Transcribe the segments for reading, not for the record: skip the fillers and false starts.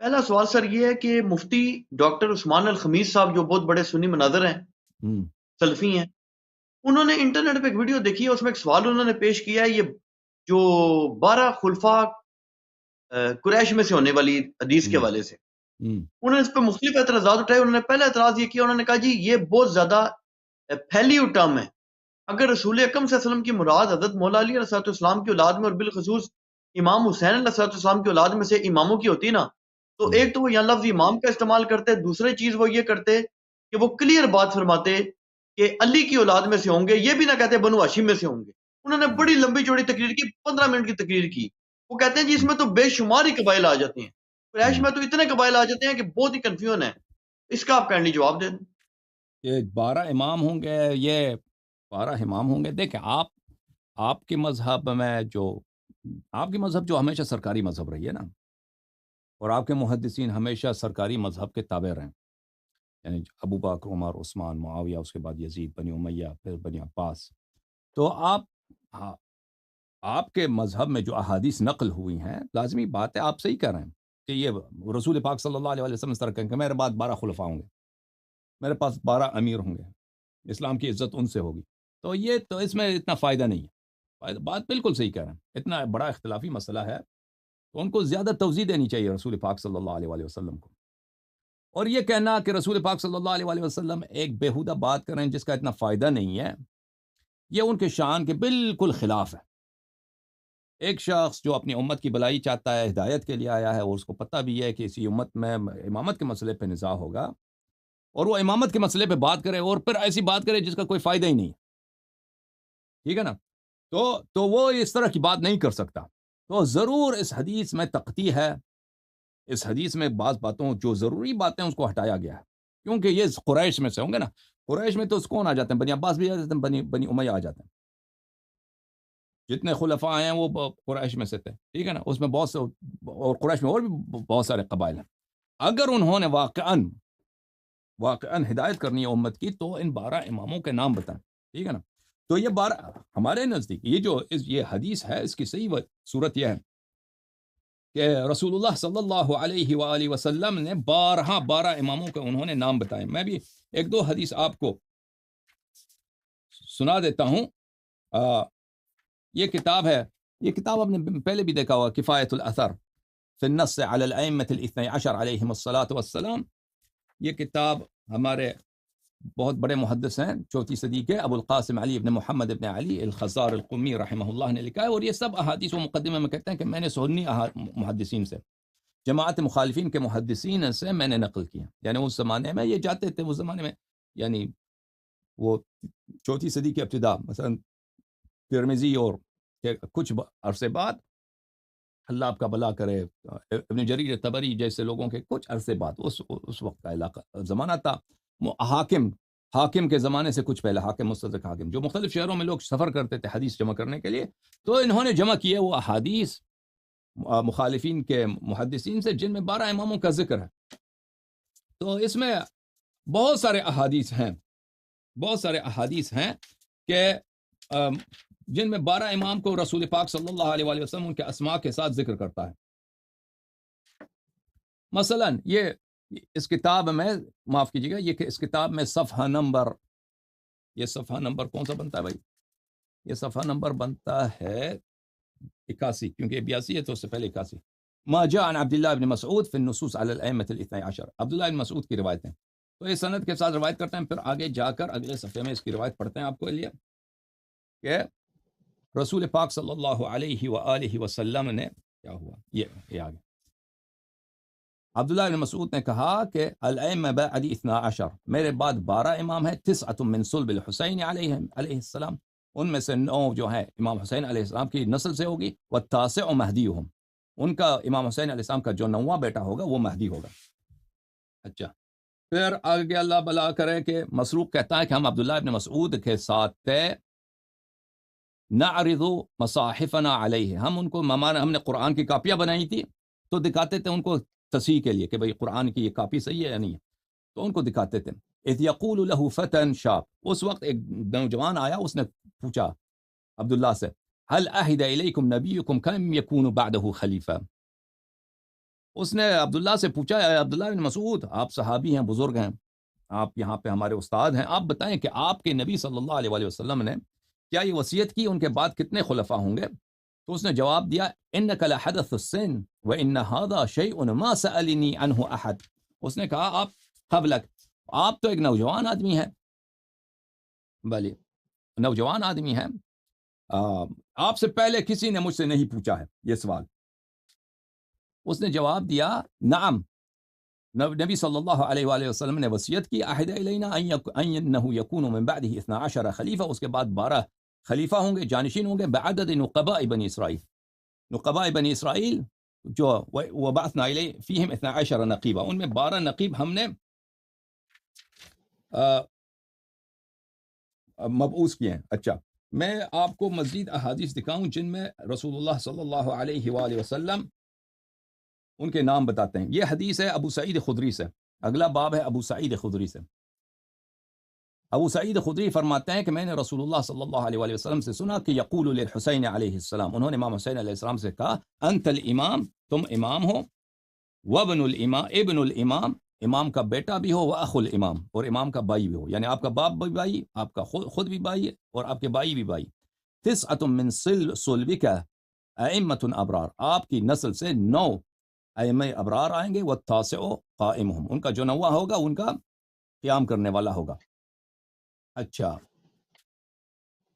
پہلا سوال سر یہ ہے کہ مفتی ڈاکٹر عثمان الخمیس صاحب جو بہت بڑے سنی مناظر ہیں، ہوں سلفی ہیں، انہوں نے انٹرنیٹ پہ ایک ویڈیو دیکھی ہے، اس میں ایک سوال انہوں نے پیش کیا ہے، یہ جو 12 خلفاء قریش میں سے ہونے والی حدیث کے ہوں حوالے سے ہوں انہوں نے اس پہ مختلف اعتراضات اٹھائے۔ انہوں نے پہلا اعتراض یہ کیا، انہوں نے کہا جی یہ بہت زیادہ پھیلی ہوئی ٹرم ہے، اگر رسول اکرم صلی اللہ علیہ وسلم کی مراد حضرت مولا علی علیہ السلام کی اولاد میں اور بالخصوص امام حسین علیہ السلام کی اولاد میں سے اماموں کی ہوتی نا، تو ہوں ایک تو وہ یہاں لفظ امام کا استعمال کرتے، دوسری چیز وہ یہ کرتے کہ وہ کلیئر بات فرماتے کہ علی کی اولاد میں سے ہوں گے، یہ بھی نہ کہتے بنو ہاشم میں سے ہوں گے۔ انہوں نے ہوں بڑی لمبی چوڑی تقریر کی، 15 منٹ کی تقریر کی۔ وہ کہتے ہیں جی اس ہوں میں تو بے شمار ہی قبائل آ جاتے ہیں، قریش ہوں۔ میں تو اتنے قبائل آ جاتے ہیں کہ بہت ہی کنفیوژن ہے۔ اس کا آپ کائنڈلی جواب دیں۔ یہ 12 امام ہوں گے، یہ 12 امام ہوں گے۔ دیکھیں آپ کے مذہب میں جو آپ کی مذہب جو ہمیشہ سرکاری مذہب رہی ہے نا، اور آپ کے محدثین ہمیشہ سرکاری مذہب کے تابع رہیں، یعنی ابو بکر، عمر، عثمان، معاویہ، اس کے بعد یزید، بنی امیہ، پھر بنی عباس، تو ہاں، آپ کے مذہب میں جو احادیث نقل ہوئی ہیں، لازمی بات ہے، آپ صحیح کہہ رہے ہیں کہ یہ رسول پاک صلی اللہ علیہ وسلم اس طرح کہیں کہ میرے بعد 12 خلفاء ہوں گے، میرے پاس 12 امیر ہوں گے، اسلام کی عزت ان سے ہوگی، تو یہ تو اس میں اتنا فائدہ نہیں ہے۔ بات بالکل صحیح کہہ رہے ہیں، اتنا بڑا اختلافی مسئلہ ہے تو ان کو زیادہ توضیح دینی چاہیے رسول پاک صلی اللہ علیہ وسلم کو۔ اور یہ کہنا کہ رسول پاک صلی اللہ علیہ وسلم ایک بیہودہ بات کریں جس کا اتنا فائدہ نہیں ہے، یہ ان کے شان کے بالکل خلاف ہے۔ ایک شخص جو اپنی امت کی بھلائی چاہتا ہے، ہدایت کے لیے آیا ہے، اور اس کو پتہ بھی ہے کہ اسی امت میں امامت کے مسئلے پہ نزاع ہوگا، اور وہ امامت کے مسئلے پہ بات کرے اور پھر ایسی بات کرے جس کا کوئی فائدہ ہی نہیں، ٹھیک ہے نا، تو وہ اس طرح کی بات نہیں کر سکتا۔ تو ضرور اس حدیث میں تقطیع ہے، اس حدیث میں بعض باتوں جو ضروری باتیں اس کو ہٹایا گیا ہے، کیونکہ یہ قریش میں سے ہوں گے نا، قریش میں تو کون آ جاتے ہیں؟ بنی عباس بھی آ جاتے ہیں، بنی امیہ آ جاتے ہیں، جتنے خلفاء ہیں وہ قریش میں سے تھے، ٹھیک ہے نا، اس میں بہت سے، اور قریش میں اور بھی بہت سارے قبائل ہیں۔ اگر انہوں نے واقعاً ہدایت کرنی ہے امت کی تو ان 12 اماموں کے نام بتائیں، ٹھیک ہے نا۔ تو یہ 12 ہمارے نزدیک یہ حدیث ہے، اس کی صحیح صورت یہ ہے کہ رسول اللہ صلی اللہ علیہ وآلہ وسلم نے 12 اماموں کے انہوں نے نام بتائے۔ میں بھی ایک دو حدیث آپ کو سنا دیتا ہوں۔ یہ کتاب ہے، یہ کتاب آپ نے پہلے بھی دیکھا ہوا، کفایت الاثر فی النص علی الائمۃ الاثنی عشر علیہم الصلاۃ والسلام۔ یہ کتاب ہمارے بہت بڑے محدث ہیں 4 صدی کے، ابو القاسم علی ابن محمد ابن علی الخزار القمی رحمہ اللہ نے لکھا ہے، اور یہ سب احادیث و مقدمے میں کہتے ہیں کہ میں نے سنی محدثین سے، جماعت مخالفین کے محدثین سے میں نے نقل کیا، یعنی اس زمانے میں یہ جاتے تھے، اس زمانے میں یعنی وہ 4 صدی کی ابتدا، مثلا ترمذی اور کچھ عرصے بعد، اللہ آپ کا بھلا کرے، ابن جریر طبری جیسے لوگوں کے کچھ عرصے بعد، اس وقت کا علاقہ زمانہ تھا، حاکم کے زمانے سے کچھ پہلے، حاکم مستدرک حاکم، جو مختلف شہروں میں لوگ سفر کرتے تھے حدیث جمع کرنے کے لیے، تو انہوں نے جمع کیے وہ احادیث مخالفین کے محدثین سے، جن میں 12 اماموں کا ذکر ہے۔ تو اس میں بہت سارے احادیث ہیں کہ جن میں 12 امام کو رسول پاک صلی اللہ علیہ وآلہ وسلم ان کے اسماء کے ساتھ ذکر کرتا ہے۔ مثلا یہ اس کتاب میں، معاف کیجیے گا، یہ کہ اس کتاب میں صفحہ نمبر کون سا بنتا ہے بھائی؟ یہ صفحہ نمبر بنتا ہے 81، کیونکہ 82 ہے تو اس سے پہلے 81۔ ما جاء عن عبداللہ بن مسعود فی النصوص علی الائمۃ الاثنی عشر، عبداللہ بن مسعود کی روایتیں، تو یہ سند کے ساتھ روایت کرتے ہیں، پھر آگے جا کر اگلے صفحے میں اس کی روایت پڑھتے ہیں آپ کو لیے کہ رسول پاک صلی اللہ علیہ وآلہ وسلم نے کیا ہوا، یہ آگے عبداللہ بن مسعود نے کہا کہ الائمہ بعد 12، میرے بعد 12 امام ہیں، 9 من صلب الحسین علیہ السلام، ان میں سے 9 جو ہیں امام حسین علیہ السلام کی نسل سے ہوگی، والتاسع مہدیہم، ان کا امام حسین علیہ السلام کا جو 9واں بیٹا ہوگا وہ مہدی ہوگا۔ اچھا، پھر آگے اللہ بلا کرے کہ مسروق کہتا ہے کہ ہم عبداللہ بن مسعود کے ساتھ تھے، نعرض مصاحفنا علیہ، ہم ان کو ہم نے قرآن کی کاپیاں بنائی تھی تو دکھاتے تھے ان کو تصحیح کے لیے کہ بھئی قرآن کی یہ کاپی صحیح ہے یا نہیں ہے، تو ان کو دکھاتے تھے۔ اذ یقول له فتى شاب، اس وقت ایک نوجوان آیا، اس نے پوچھا عبداللہ سے، هل عهد الیکم نبیکم کم یکون بعده خلیفہ، اس نے عبداللہ سے پوچھا، اے عبداللہ بن مسعود، آپ صحابی ہیں، بزرگ ہیں، آپ یہاں پہ ہمارے استاد ہیں، آپ بتائیں کہ آپ کے نبی صلی اللہ علیہ وآلہ وسلم نے کیا یہ وصیت کی، ان کے بعد کتنے خلفاء ہوں گے؟ تو اس نے جواب دیا، انک لحدث السن وان هذا شیء ما سألنی عنہ احد. اس نے کہا آپ قبلک، آپ تو ایک نوجوان آدمی ہیں، بھلے نوجوان آدمی ہیں، آپ سے پہلے کسی نے مجھ سے نہیں پوچھا ہے یہ سوال. اس نے جواب دیا نعم، نبی صلی اللہ علیہ وآلہ وسلم نے وصیت کی، عہد الینا انہ یکون من بعدہ 12 خلیفہ، اس کے بعد 12 خلیفہ ہوں گے، جانشین ہوں گے، بعدد نقباء بنی اسرائیل، نقباء بنی اسرائیل جو وبعثنا الیہ فیہم 12 نقیبہ، ان میں 12 نقیب ہم نے مبعوث کیے ہیں. اچھا، میں آپ کو مزید احادیث دکھاؤں جن میں رسول اللہ صلی اللہ علیہ وآلہ وسلم ان کے نام بتاتے ہیں. یہ حدیث ہے ابو سعید خدری سے، اگلا باب ہے ابو سعید خدری سے. ابو سعید خدری فرماتے ہیں کہ میں نے رسول اللہ صلی اللہ علیہ وآلہ وسلم سے سنا کہ یقول للحسین علیہ السلام، انہوں نے امام حسین علیہ السلام سے کہا، انت الامام، تم امام ہو، وابن الامام، ابن الامام، امام کا بیٹا بھی ہو، واخ الامام، اور امام کا بھائی بھی ہو، یعنی آپ کا باپ بھی بھائی، آپ کا خود بھی بھائی ہے، اور آپ کے بھائی بھی بھائی. تسعۃ من صلبک ائمۃ ابرار، آپ کی نسل سے 9 ائمہ ابرار آئیں گے، والتاسع قائمہم، ان کا جو 9واں ہوگا ان کا قیام کرنے والا ہوگا. اچھا،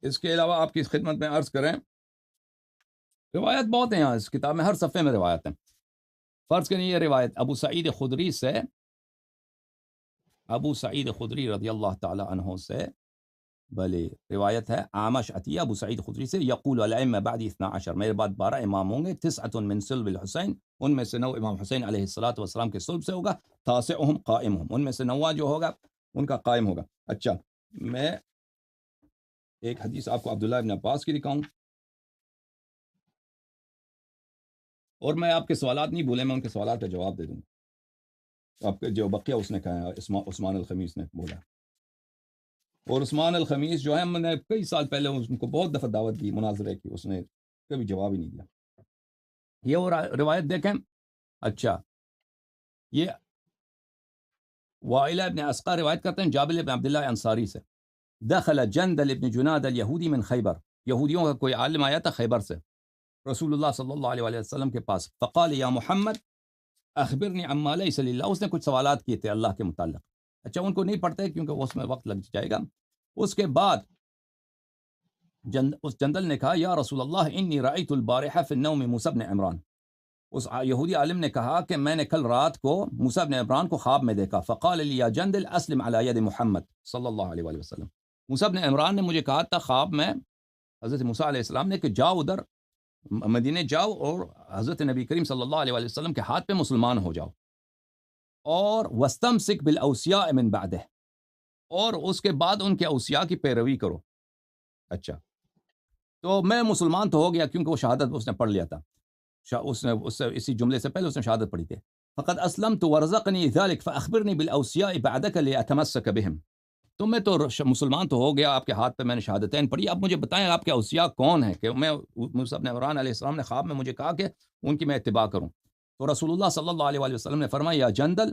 اس کے علاوہ آپ کی خدمت میں عرض کریں، روایت بہت ہیں یہاں اس کتاب میں، ہر صفحے میں روایت ہیں. فرض کریں یہ روایت ابو سعید خدری سے، ابو سعید خدری رضی اللہ تعالی عنہ سے بھلے روایت ہے، عامش عطیہ ابو سعید خدری سے، یقول الائمہ بعدی 12، میرے بعد 12 امام ہوں گے، 9 من صلب الحسین، ان میں سے 9 امام حسین علیہ الصلوۃ والسلام کے صلب سے ہوگا، تاسعہم قائمہم، ان میں سے 9واں جو ہوگا ان کا قائم ہوگا. اچھا، میں ایک حدیث آپ کو عبداللہ ابن عباس کی دکھاؤں، اور میں آپ کے سوالات نہیں بھولے، میں ان کے سوالات کا جواب دے دوں گا. آپ کے جو بقیہ اس نے کہا ہے، عثمان الخمیس نے بولا، اور عثمان الخمیس جو ہے، میں نے کئی سال پہلے ان کو بہت دفعہ دعوت دی مناظرے کی، اس نے کبھی جواب ہی نہیں دیا. یہ اور روایت دیکھیں. اچھا، یہ وائلہ ابن اسقا روایت کرتے ہیں جابر بن عبداللہ انصاری سے، دخل جندل ابن جناد الیہودی من خیبر، یہودیوں کا کوئی عالم آیا تھا خیبر سے رسول اللہ صلی اللہ علیہ وآلہ وسلم کے پاس، فقال یا محمد اخبرنی عما لیس للہ، اس نے کچھ سوالات کیے تھے اللہ کے متعلق. اچھا، ان کو نہیں پڑھتے کیونکہ اس میں وقت لگ جائے گا. اس کے بعد اس جندل نے کہا، یا رسول اللہ انی رأیت البارحہ فی النوم موسیٰ بن عمران، اس یہودی عالم نے کہا کہ میں نے کل رات کو موسیٰ بن عمران کو خواب میں دیکھا. فقال لی یا جندل اسلم علی ید محمد صلی اللہ علیہ وآلہ وسلم، موسیٰ بن عمران نے مجھے کہا تھا خواب میں حضرت موسیٰ علیہ السلام نے کہ جاؤ ادھر مدینے جاؤ اور حضرت نبی کریم صلی اللہ علیہ وآلہ وسلم کے ہاتھ پہ مسلمان ہو جاؤ، اور واستمسک بالاوصیاء من بعدہ، اور اس کے بعد ان کے اوصیاء کی پیروی کرو. اچھا، تو میں مسلمان تو ہو گیا کیونکہ وہ شہادت اس نے پڑھ لیا تھا، اس نے اسی جملے سے پہلے اس نے شہادت پڑھی تھی. فقد اسلمت ورزقنی ذلك فاخبرنی بالاوصیاء بعدک لاتمسک بهم، تو میں تو مسلمان تو ہو گیا، آپ کے ہاتھ پہ میں نے شہادتین پڑھی، اب مجھے بتائیں آپ کے اوصیاء کون ہیں کہ میں موسیٰ بن عمران علیہ السلام نے خواب میں مجھے کہا کہ ان کی میں اتباع کروں. تو رسول اللہ صلی اللہ علیہ وآلہ وسلم نے فرمایا، یا جندل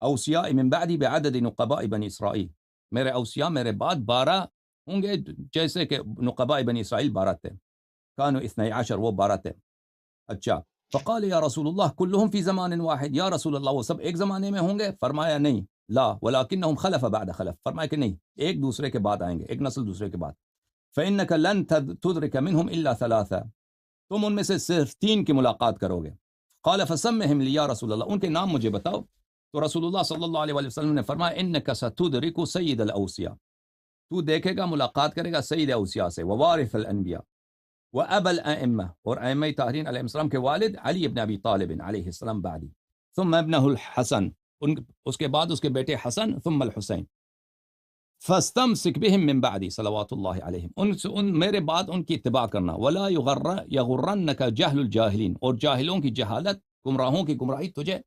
اوصیاء من بعدی بعدد نقباء بنی اسرائیل، میرے اوصیاء میرے بعد 12 ہوں گے جیسے کہ نقباء بنی اسرائیل 12 تھے، کانوا 12 وہ 12 تھے. اچھا، فقال یا رسول اللہ کلہم فی زمان واحد، یا رسول اللہ وہ سب ایک زمانے میں ہوں گے؟ فرمایا نہیں، لا ولکنہم خلف بعد خلف، فرمایا کہ نہیں، ایک دوسرے کے بعد آئیں گے، ایک نسل دوسرے کے بعد. فإنک لن تدرک منہم الا 3، تم ان میں سے صرف 3 کی ملاقات کرو گے. قال فسمہم لی یا رسول اللہ، ان کے نام مجھے بتاؤ. تو رسول اللہ صلی اللہ علیہ وآلہ وسلم نے فرمایا، انک ستدرک سید الاوصیاء، تو دیکھے گا ملاقات کرے گا سید اوصیاء سے، ووارث الانبیاء، وابا الائمہ، اور ائمہ طاہرین علیہ السلام کے والد علی ابن ابی طالب علیہ السلام بعدی، ثم ابنہ الحسن، اس کے بعد اس کے بیٹے حسن، ثم الحسین، فاستمسک بہم من بعدی صلوات اللہ علیہم، ان میرے بعد ان کی اتباع کرنا، ولا یغرنک جہل الجاہلین، اور جاہلوں کی جہالت، گمراہوں کی گمراہی تجھے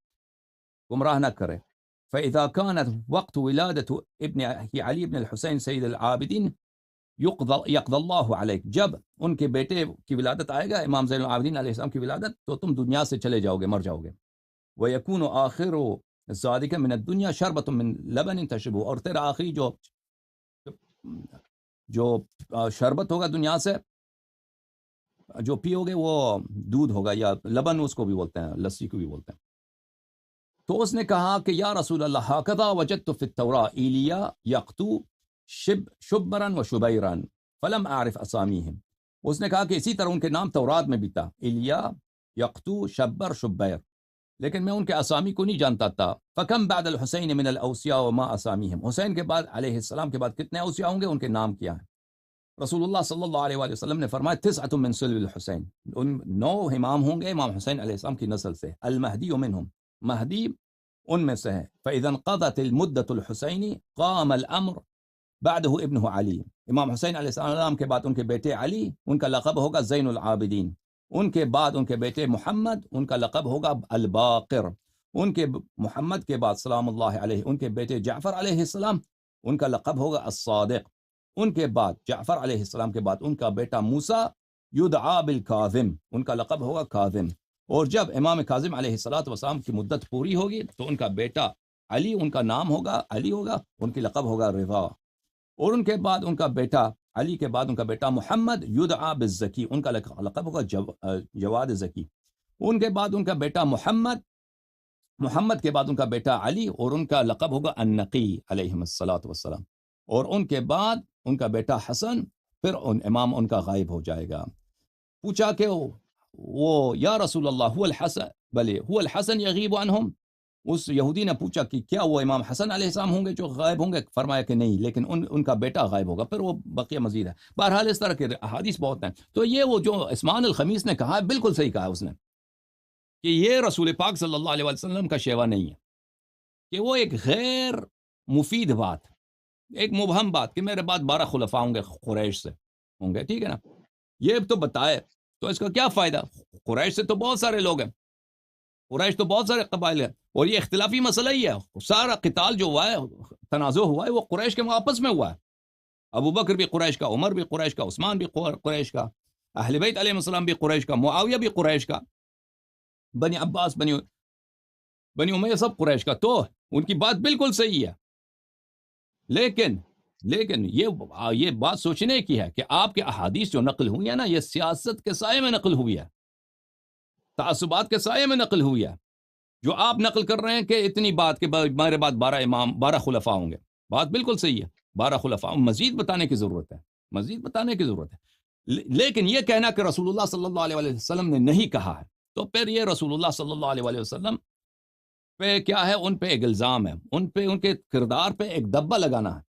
گمراہ نہ کرے. فإذا كانت وقت ولادة ابن علی ابن الحسین سید العابدین یقضی اللہ علیک، جب ان کے بیٹے کی ولادت آئے گا، امام زین العابدین علیہ السلام کی ولادت، تو تم دنیا سے چلے جاؤ گے، مر جاؤ گے. وَيَكُونُ آخِرُ ذَلِكَ مِنَ الدُّنْيَا شَرْبَةٌ مِّن لَبَنٍ تَشْرَبُهُ، اور تیرا آخری جو شربت ہوگا دنیا سے جو پیو گے وہ دودھ ہوگا، یا لبن اس کو بھی بولتے ہیں، لسی کو بھی بولتے ہیں۔ تو اس نے کہا کہ یا رسول اللہ ہکذا وجدت فی التوراۃ ایلیا یقطو شبرا و شبیرا فلم اعرف اسامیہم، اس نے کہا کہ اسی طرح ان کے نام تورات میں بھی تھا، ایلیا، یقطو، شبر، شبیر، لیکن میں ان کے اسامی کو نہیں جانتا تھا۔ فکم بعد الحسین من الاوصیاء وما اسامیہم، حسین کے بعد علیہ السلام کے بعد کتنے اوصیاء ہوں گے، ان کے نام کیا ہیں؟ رسول اللہ صلی اللہ علیہ وآلہ وسلم نے فرمایا تسعۃ من سلب الحسین، ان 9 امام ہوں گے امام حسین علیہ السلام کی نسل سے، المہدی منہم، مہدی ان میں سے ہے۔ فاذا انقضت المدۃ الحسینی قام الامر بعده ابنہ علی، امام حسین علیہ السلام کے بعد ان کے بیٹے علی، ان کا لقب ہوگا زین العابدین، ان کے بعد ان کے بیٹے محمد، ان کا لقب ہوگا الباقر، ان کے محمد کے بعد سلام اللہ علیہ ان کے بیٹے جعفر علیہ السلام، ان کا لقب ہوگا الصادق، ان کے بعد جعفر علیہ السلام کے بعد ان کا بیٹا موسیٰ یدعا بالکاظم، ان کا لقب ہوگا کاظم، اور جب امام کاظم علیہ السلام کی مدت پوری ہوگی تو ان کا بیٹا علی، ان کا نام ہوگا علی ہوگا، ان کی لقب ہوگا رضا، اور ان کے بعد ان کا بیٹا علی کے بعد ان کا بیٹا محمد یدعا بالزکی، ان کا لقب ہوگا جواد زکی، ان کے بعد ان کا بیٹا محمد کے بعد ان کا بیٹا علی، اور ان کا لقب ہوگا النقی علیہ السلام، اور ان کے بعد ان کا بیٹا حسن، پھر امام ان کا غائب ہو جائے گا۔ پوچھا کہ وہ یا رسول اللہ هو الحسن یغیب عنہم، اس یہودی نے پوچھا کہ کیا وہ امام حسن علیہ السلام ہوں گے جو غائب ہوں گے؟ فرمایا کہ نہیں، لیکن ان کا بیٹا غائب ہوگا، پھر وہ بقیہ مزید ہے۔ بہرحال اس طرح کے احادیث بہت ہیں۔ تو یہ وہ جو عثمان الخمیس نے کہا ہے بالکل صحیح کہا اس نے، کہ یہ رسول پاک صلی اللہ علیہ وسلم کا شیوا نہیں ہے، کہ وہ ایک غیر مفید بات، ایک مبہم بات، کہ میرے بعد 12 خلفاء ہوں گے قریش سے ہوں گے، ٹھیک ہے نا، یہ تو بتائے تو اس کا کیا فائدہ؟ قریش سے تو بہت سارے لوگ ہیں، قریش تو بہت سارے قبائل ہیں، اور یہ اختلافی مسئلہ ہی ہے، سارا قتال جو ہوا ہے، تنازع ہوا ہے، وہ قریش کے آپس میں ہوا ہے، ابو بکر بھی قریش کا، عمر بھی قریش کا، عثمان بھی قریش کا، اہل بیت علیہ السلام بھی قریش کا، معاویہ بھی قریش کا، بنی عباس، بنی امیہ سب قریش کا، تو ان کی بات بالکل صحیح ہے، لیکن یہ بات سوچنے کی ہے کہ آپ کے احادیث جو نقل ہوئی ہے نا، یہ سیاست کے سائے میں نقل ہوئی ہے، تعصبات کے سائے میں نقل ہوئی ہے، جو آپ نقل کر رہے ہیں کہ اتنی بات کہ میرے بعد 12 خلفاء ہوں گے، بات بالکل صحیح ہے، 12 خلفاء، مزید بتانے کی ضرورت ہے، لیکن یہ کہنا کہ رسول اللہ صلی اللہ علیہ وسلم نے نہیں کہا ہے، تو پھر یہ رسول اللہ صلی اللہ علیہ وسلم پہ کیا ہے؟ ان پہ ایک الزام ہے، ان کے کردار پہ ایک دبا لگانا ہے۔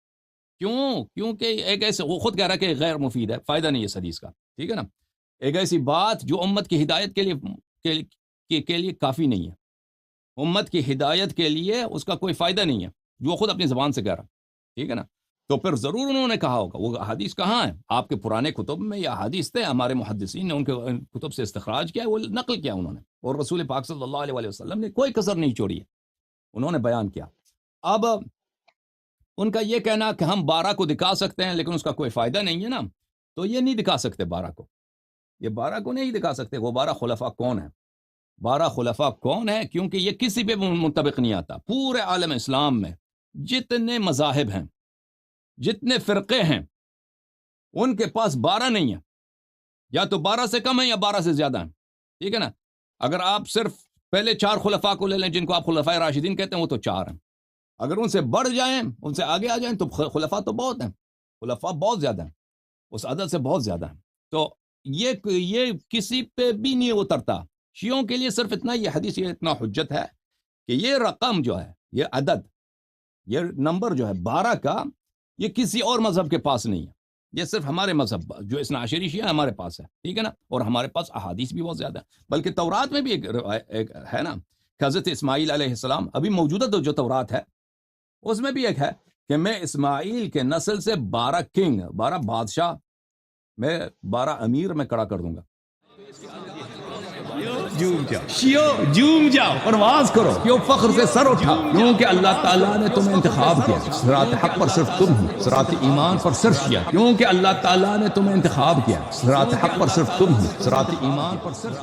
کیونکہ ایک ایسے، وہ خود کہہ رہا ہے کہ غیر مفید ہے، فائدہ نہیں ہے اس حدیث کا، ٹھیک ہے نا، ایک ایسی بات جو امت کی ہدایت کے لیے کافی نہیں ہے، امت کی ہدایت کے لیے اس کا کوئی فائدہ نہیں ہے، جو خود اپنی زبان سے کہہ رہا، ٹھیک ہے نا، تو پھر ضرور انہوں نے کہا ہوگا۔ وہ حدیث کہاں ہے؟ آپ کے پرانے کتب میں یہ حدیث تھے، ہمارے محدثین نے ان کے کتب سے استخراج کیا، وہ نقل کیا انہوں نے، اور رسول پاک صلی اللہ علیہ وسلم نے کوئی کسر نہیں چھوڑی ہے، انہوں نے بیان کیا۔ اب ان کا یہ کہنا کہ ہم 12 کو دکھا سکتے ہیں لیکن اس کا کوئی فائدہ نہیں ہے نا، تو یہ نہیں دکھا سکتے 12 کو، یہ 12 کو نہیں دکھا سکتے۔ وہ 12 خلفاء کون ہیں؟ 12 خلفاء کون ہیں؟ کیونکہ یہ کسی پہ منطبق نہیں آتا۔ پورے عالم اسلام میں جتنے مذاہب ہیں، جتنے فرقے ہیں، ان کے پاس 12 نہیں ہیں، یا تو 12 سے کم ہیں یا 12 سے زیادہ ہیں، ٹھیک ہے نا۔ اگر آپ صرف پہلے 4 خلفاء کو لے لیں جن کو آپ خلفاء راشدین کہتے ہیں، وہ تو 4 ہیں۔ اگر ان سے بڑھ جائیں، ان سے آگے آ جائیں تو خلفاء تو بہت ہیں، خلفاء بہت زیادہ ہیں، اس عدد سے بہت زیادہ ہیں۔ تو یہ کسی پہ بھی نہیں اترتا۔ شیعوں کے لیے صرف اتنا، یہ حدیث یہ اتنا حجت ہے کہ یہ رقم جو ہے، یہ عدد، یہ نمبر جو ہے 12 کا، یہ کسی اور مذہب کے پاس نہیں ہے، یہ صرف ہمارے مذہب جو اثنا عشری شیعہ ہمارے پاس ہے، ٹھیک ہے نا، اور ہمارے پاس احادیث بھی بہت زیادہ ہے۔ بلکہ تورات میں بھی ایک ہے نا، حضرت اسماعیل علیہ السلام، ابھی موجودہ تو جو تورات ہے اس میں بھی ایک ہے کہ میں اسماعیل کے نسل سے 12 کنگ، 12 بادشاہ، میں 12 امیر میں کڑا کر دوں گا۔ جوم جاؤ، پرواز کرو، کیوں فخر سے سر اٹھا، کیونکہ اللہ تعالیٰ نے تمہیں انتخاب کیا، صراط حق پر صرف تم ہو، صراط ایمان پر صرف کیا، کیونکہ اللہ تعالیٰ نے تمہیں انتخاب کیا، صراط حق پر صرف تم ہو، صراط ایمان پر صرف